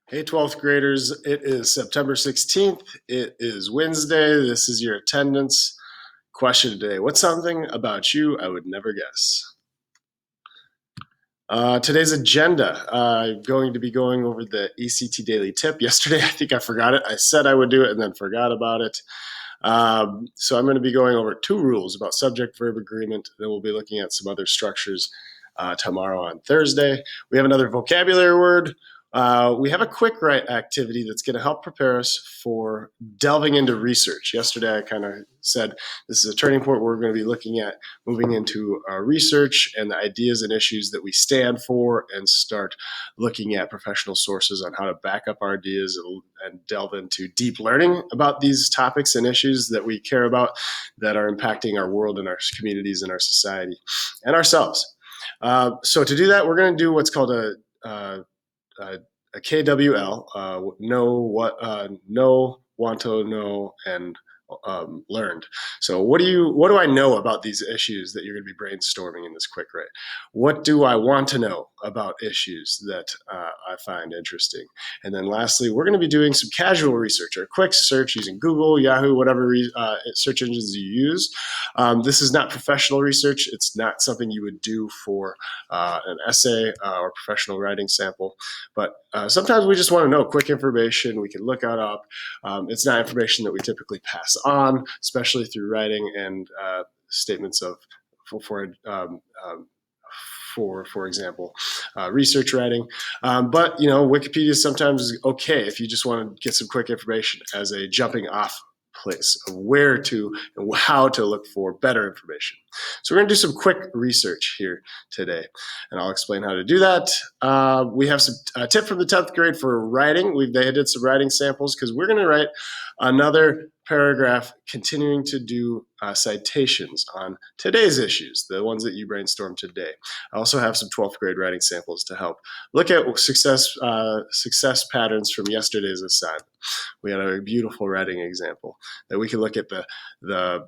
Hey, 12th graders, it is September 16th. It is Wednesday. This is your attendance question today. What's something about you I would never guess? Today's agenda, I'm going to be going over the ECT Daily Tip. Yesterday, I think I forgot it. I said I would do it and then forgot about it. So I'm going to be going over two rules about subject-verb agreement. Then we'll be looking at some other structures tomorrow on Thursday. We have another vocabulary word. We have a quick write activity that's going to help prepare us for delving into research. Yesterday, I kind of said this is a turning point where we're going to be looking at moving into research and the ideas and issues that we stand for and start looking at professional sources on how to back up our ideas and delve into deep learning about these topics and issues that we care about that are impacting our world and our communities and our society and ourselves. So to do that, we're going to do what's called a KWL, know, want to know, and learned. So what do I know about these issues that you're going to be brainstorming in this quick write? What do I want to know about issues that I find interesting? And then lastly, we're going to be doing some casual research or quick search using Google, Yahoo, whatever search engines you use. This is not professional research. It's not something you would do for an essay or professional writing sample. But sometimes we just want to know quick information. We can look it up. It's not information that we typically pass on, especially through writing and statements of for example, research writing. But Wikipedia is sometimes okay if you just want to get some quick information as a jumping off place of where to and how to look for better information. So we're going to do some quick research here today, and I'll explain how to do that. We have some tip from the 10th grade for writing. They did some writing samples because we're going to write another paragraph continuing to do citations on today's issues, the ones that you brainstormed today. I also have some 12th grade writing samples to help look at success patterns from yesterday's assignment. We had a beautiful writing example that we can look at the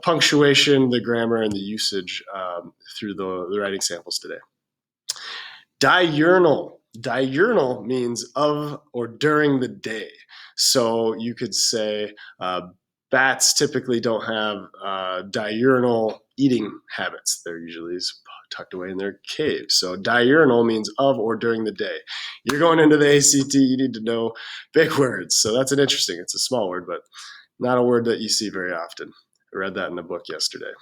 punctuation, the grammar, and the usage through the writing samples today. Diurnal. Diurnal means of or during the day. So you could say bats typically don't have diurnal eating habits. They're usually tucked away in their caves. So diurnal means of or during the day. You're going into the ACT, you need to know big words. So that's it's a small word, but not a word that you see very often. I read that in a book yesterday.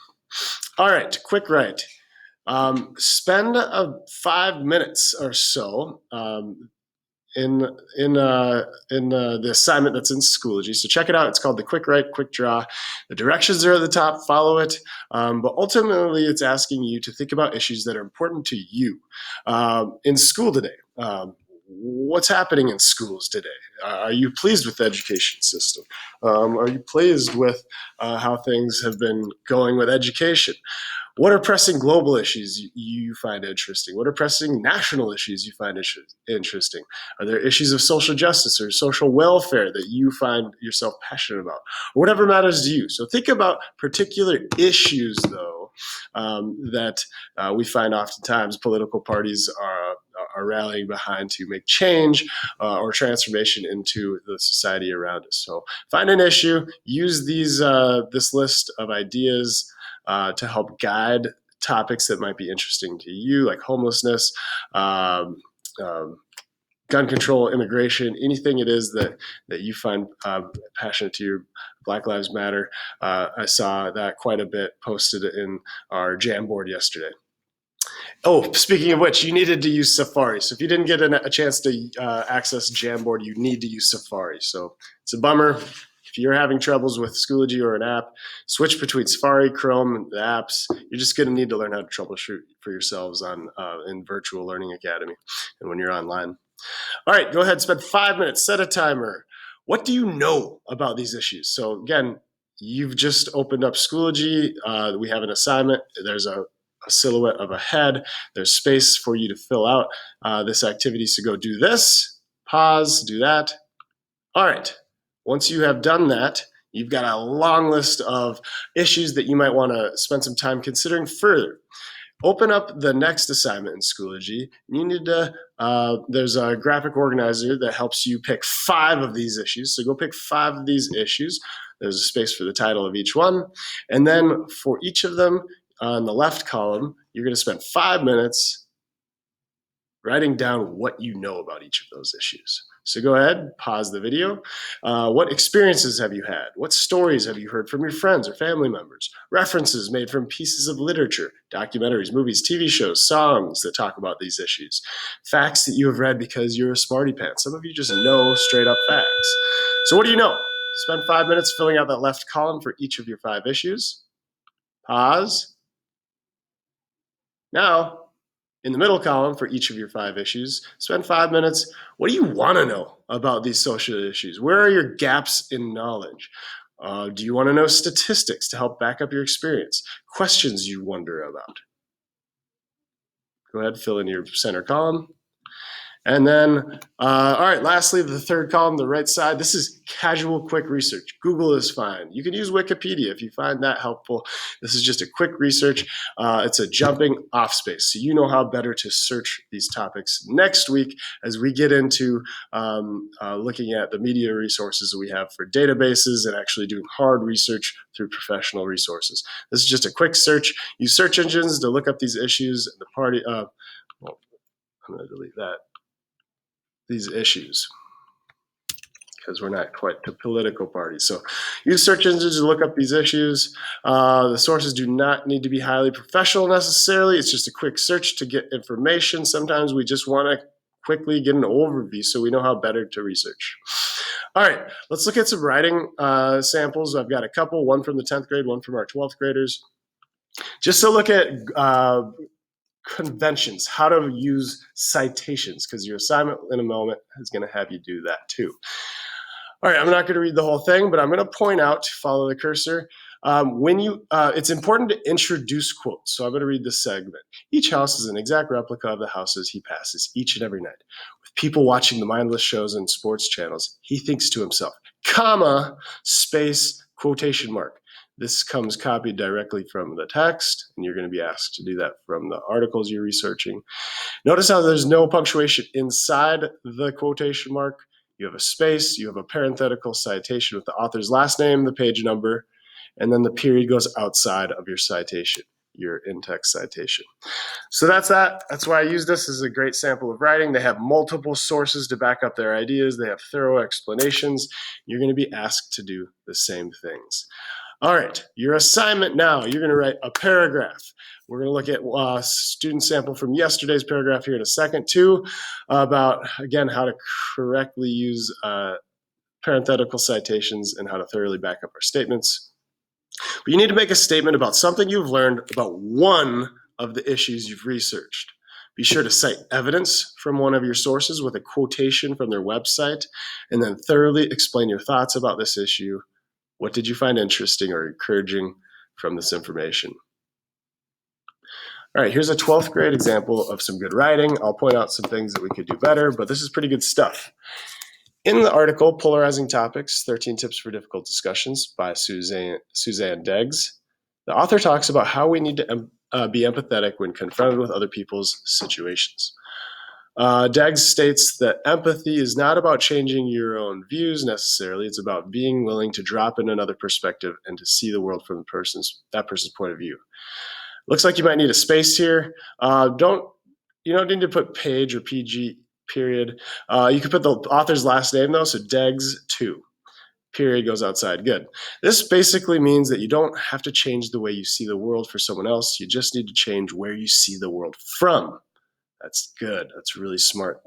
All right, quick write. Spend 5 minutes or so in the assignment that's in Schoology. So check it out. It's called the Quick Write, Quick Draw. The directions are at the top. Follow it. But ultimately, it's asking you to think about issues that are important to you in school today. What's happening in schools today? Are you pleased with the education system? Are you pleased with how things have been going with education? What are pressing global issues you find interesting? What are pressing national issues you find interesting? Are there issues of social justice or social welfare that you find yourself passionate about? Or whatever matters to you. So think about particular issues, though, that we find oftentimes political parties are rallying behind to make change or transformation into the society around us. So find an issue, use this list of ideas to help guide topics that might be interesting to you, like homelessness, gun control, immigration, anything it is that you find passionate to you. Black Lives Matter. I saw that quite a bit posted in our Jamboard yesterday. Oh, speaking of which, you needed to use Safari. So if you didn't get a chance to access Jamboard, you need to use Safari. So it's a bummer. If you're having troubles with Schoology or an app, switch between Safari, Chrome, the apps. You're just going to need to learn how to troubleshoot for yourselves in Virtual Learning Academy and when you're online. All right, go ahead, spend 5 minutes, set a timer. What do you know about these issues? So again, you've just opened up Schoology. We have an assignment. There's a silhouette of a head. There's space for you to fill out this activity. So go do this, pause, do that. All right. Once you have done that, you've got a long list of issues that you might want to spend some time considering further. Open up the next assignment in Schoology. You need to, there's a graphic organizer that helps you pick 5 of these issues. So go pick 5 of these issues. There's a space for the title of each one. And then for each of them, on the left column, you're going to spend 5 minutes writing down what you know about each of those issues. So go ahead, pause the video. What experiences have you had? What stories have you heard from your friends or family members? References made from pieces of literature, documentaries, movies, TV shows, songs that talk about these issues. Facts that you have read because you're a smarty pants. Some of you just know straight up facts. So what do you know? Spend 5 minutes filling out that left column for each of your 5 issues. Pause. Now, in the middle column for each of your 5 issues, spend 5 minutes. What do you want to know about these social issues? Where are your gaps in knowledge? Do you want to know statistics to help back up your experience? Questions you wonder about? Go ahead, fill in your center column. And then, all right, lastly, the third column, the right side, this is casual, quick research. Google is fine. You can use Wikipedia if you find that helpful. This is just a quick research. It's a jumping off space. So you know how better to search these topics next week as we get into looking at the media resources that we have for databases and actually doing hard research through professional resources. This is just a quick search. Use search engines to look up these issues. And the party, well, I'm going to delete that. These issues because we're not quite a political party. So use search engines to look up these issues. The sources do not need to be highly professional necessarily. It's just a quick search to get information. Sometimes we just want to quickly get an overview so we know how better to research. All right, let's look at some writing samples. I've got a couple, one from the 10th grade, one from our 12th graders. Just to look at conventions, how to use citations, because your assignment in a moment is going to have you do that too. All right, I'm not going to read the whole thing, but I'm going to point out, follow the cursor, it's important to introduce quotes. So I'm going to read this segment. Each house is an exact replica of the houses he passes each and every night. With people watching the mindless shows and sports channels, he thinks to himself, comma, space, quotation mark. This comes copied directly from the text, and you're going to be asked to do that from the articles you're researching. Notice how there's no punctuation inside the quotation mark. You have a space, you have a parenthetical citation with the author's last name, the page number, and then the period goes outside of your citation, your in-text citation. So that's that. That's why I use this as a great sample of writing. They have multiple sources to back up their ideas. They have thorough explanations. You're going to be asked to do the same things. All right, your assignment now, you're going to write a paragraph. We're going to look at a student sample from yesterday's paragraph here in a second too, about, again, how to correctly use parenthetical citations and how to thoroughly back up our statements. But you need to make a statement about something you've learned about one of the issues you've researched. Be sure to cite evidence from one of your sources with a quotation from their website, and then thoroughly explain your thoughts about this issue. What did you find interesting or encouraging from this information? All right, here's a 12th grade example of some good writing. I'll point out some things that we could do better, but this is pretty good stuff. In the article, Polarizing Topics, 13 Tips for Difficult Discussions by Suzanne Deggs, the author talks about how we need to be empathetic when confronted with other people's situations. Deggs states that empathy is not about changing your own views necessarily. It's about being willing to drop in another perspective and to see the world from that person's point of view. Looks like you might need a space here. You don't need to put page or PG period. You could put the author's last name though, so Deggs 2. Period goes outside. Good. This basically means that you don't have to change the way you see the world for someone else. You just need to change where you see the world from. That's good. That's really smart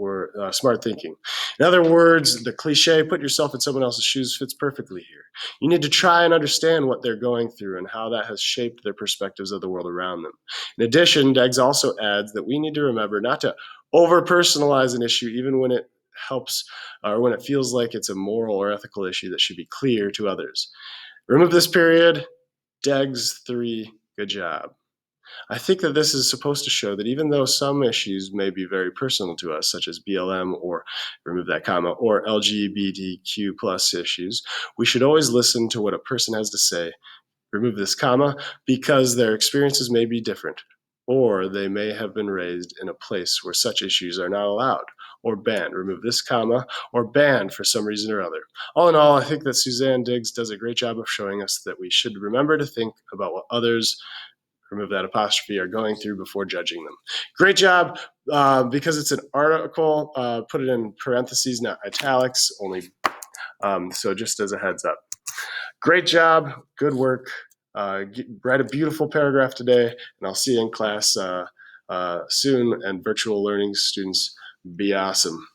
thinking. In other words, the cliche, put yourself in someone else's shoes, fits perfectly here. You need to try and understand what they're going through and how that has shaped their perspectives of the world around them. In addition, Deggs also adds that we need to remember not to over-personalize an issue even when it helps or when it feels like it's a moral or ethical issue that should be clear to others. Remove this period. Deggs 3, good job. I think that this is supposed to show that even though some issues may be very personal to us, such as BLM or remove that comma, or LGBTQ plus issues, we should always listen to what a person has to say, remove this comma, because their experiences may be different, or they may have been raised in a place where such issues are not allowed or banned. Remove this comma or banned for some reason or other. All in all, I think that Suzanne Diggs does a great job of showing us that we should remember to think about what others, remove that apostrophe, are going through before judging them. Great job. Because it's an article, put it in parentheses, not italics, only so just as a heads up. Great job. Good work. Write a beautiful paragraph today, and I'll see you in class soon. And virtual learning students, be awesome.